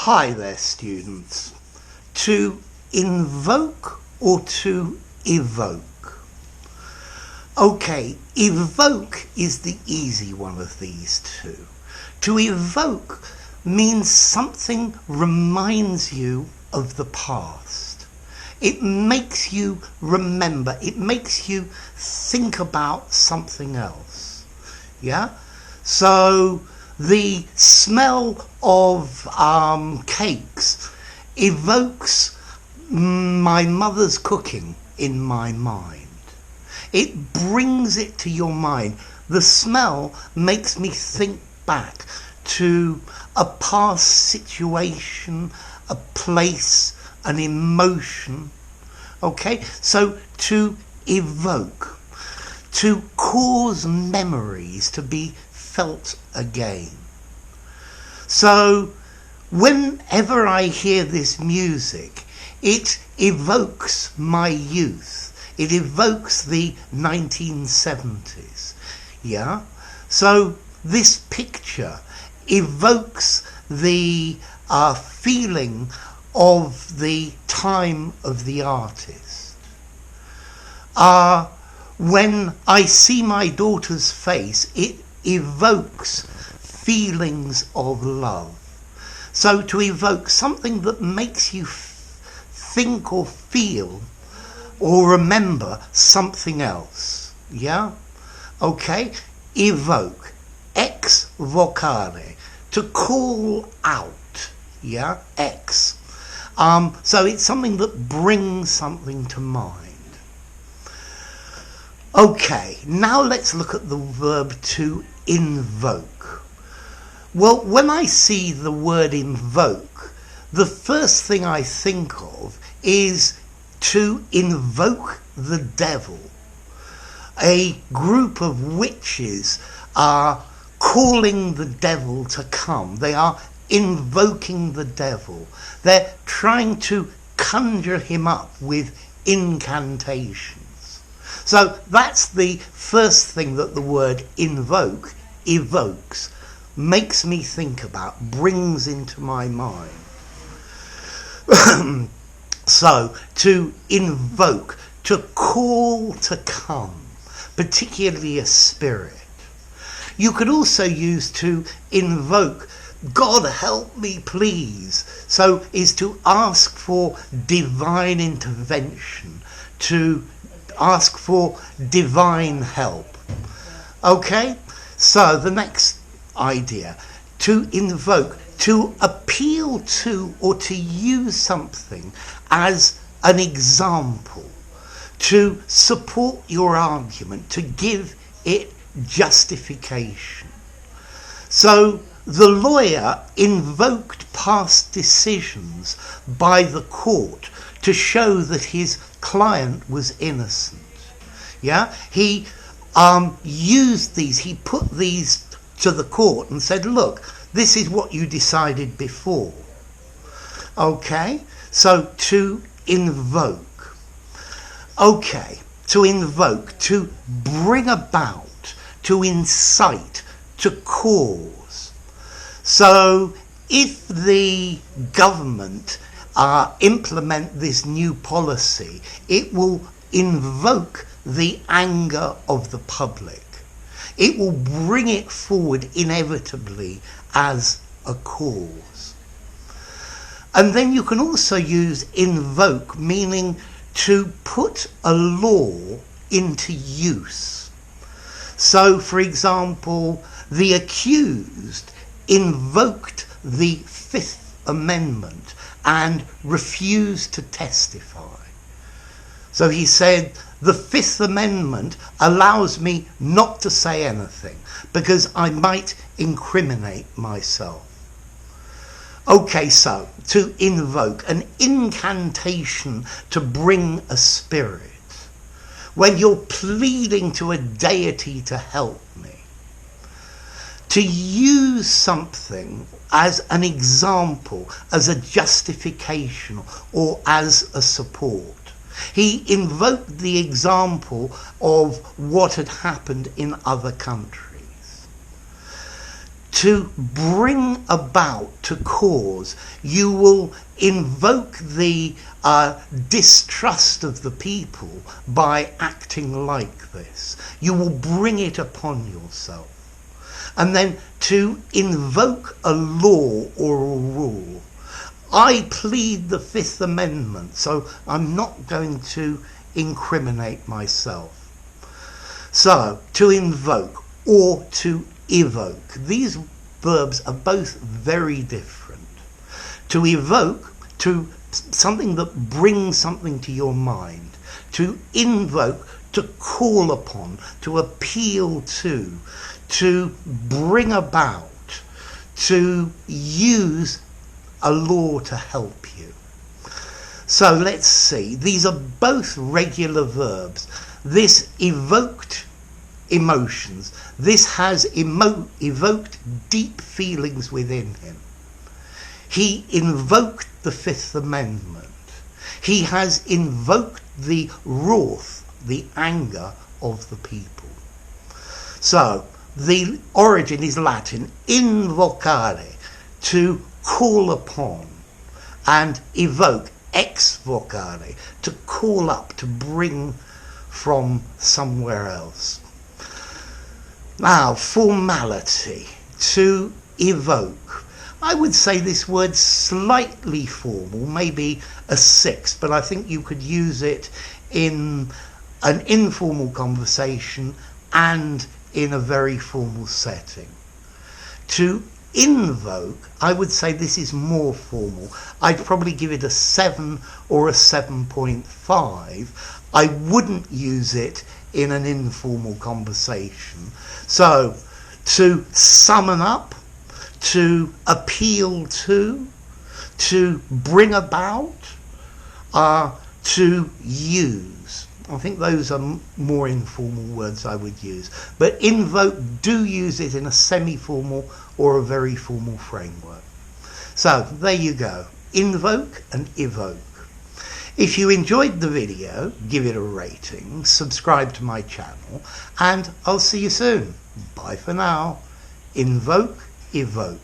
Hi there, students. To invoke or to evoke? Okay, evoke is the easy one of these two. To evoke means something reminds you of the past. It makes you remember. It makes you think about something else. Yeah? So the smell of cakes evokes my mother's cooking in my mind. It brings it to your mind. The smell makes me think back to a past situation, a place, an emotion. Okay, so to evoke, to cause memories to be felt again. So whenever I hear this music, it evokes my youth. It evokes the 1970s. Yeah? So this picture evokes the feeling of the time of the artist. When I see my daughter's face, it evokes feelings of love. So to evoke something that makes you think or feel or remember something else. Yeah? Okay? Evoke. Ex vocare. To call out. Yeah? Ex. So it's something that brings something to mind. Okay, now let's look at the verb to invoke. Well, when I see the word invoke, the first thing I think of is to invoke the devil. A group of witches are calling the devil to come. They are invoking the devil. They're trying to conjure him up with incantations. So that's the first thing that the word invoke evokes, makes me think about, brings into my mind. So to invoke, to call to come, particularly a spirit. You could also use to invoke, God help me please. So is to ask for divine intervention, to ask for divine help. Okay? So the next idea, to invoke, to appeal to or to use something as an example, to support your argument, to give it justification. So the lawyer invoked past decisions by the court to show that his client was innocent. Yeah, he used these, he put these to the court and said, look, this is what you decided before. Okay, so to invoke. Okay, to invoke, to bring about, to incite, to cause. So if the government implement this new policy, it will invoke the anger of the public. It will bring it forward inevitably as a cause. And then you can also use invoke, meaning to put a law into use. So, for example, the accused invoked the Fifth Amendment and refused to testify. So he said, the Fifth Amendment allows me not to say anything because I might incriminate myself. Okay, so to invoke, an incantation to bring a spirit. When you're pleading to a deity to help me. To use something as an example, as a justification, or as a support. He invoked the example of what had happened in other countries. To bring about, to cause. You will invoke the distrust of the people by acting like this. You will bring it upon yourself. And then to invoke a law or a rule. I plead the Fifth Amendment, so I'm not going to incriminate myself. So, to invoke or to evoke. These verbs are both very different. To evoke, to something that brings something to your mind. To invoke, to call upon, to appeal to bring about, to use a law to help you. So let's see. These are both regular verbs. This evoked emotions. This has evoked deep feelings within him. He invoked the Fifth Amendment. He has invoked the wrath, the anger of the people. So, the origin is Latin, invocare, to call upon, and evoke, exvocare, to call up, to bring from somewhere else. Now, formality, to evoke. I would say this word's slightly formal, maybe a 6, but I think you could use it in an informal conversation and in a very formal setting. To invoke, I would say this is more formal. I'd probably give it a 7 or a 7.5. I wouldn't use it in an informal conversation. So, to summon up, to appeal to bring about, to use. I think those are more informal words I would use. But invoke, do use it in a semi-formal or a very formal framework. So, there you go. Invoke and evoke. If you enjoyed the video, give it a rating, subscribe to my channel, and I'll see you soon. Bye for now. Invoke, evoke.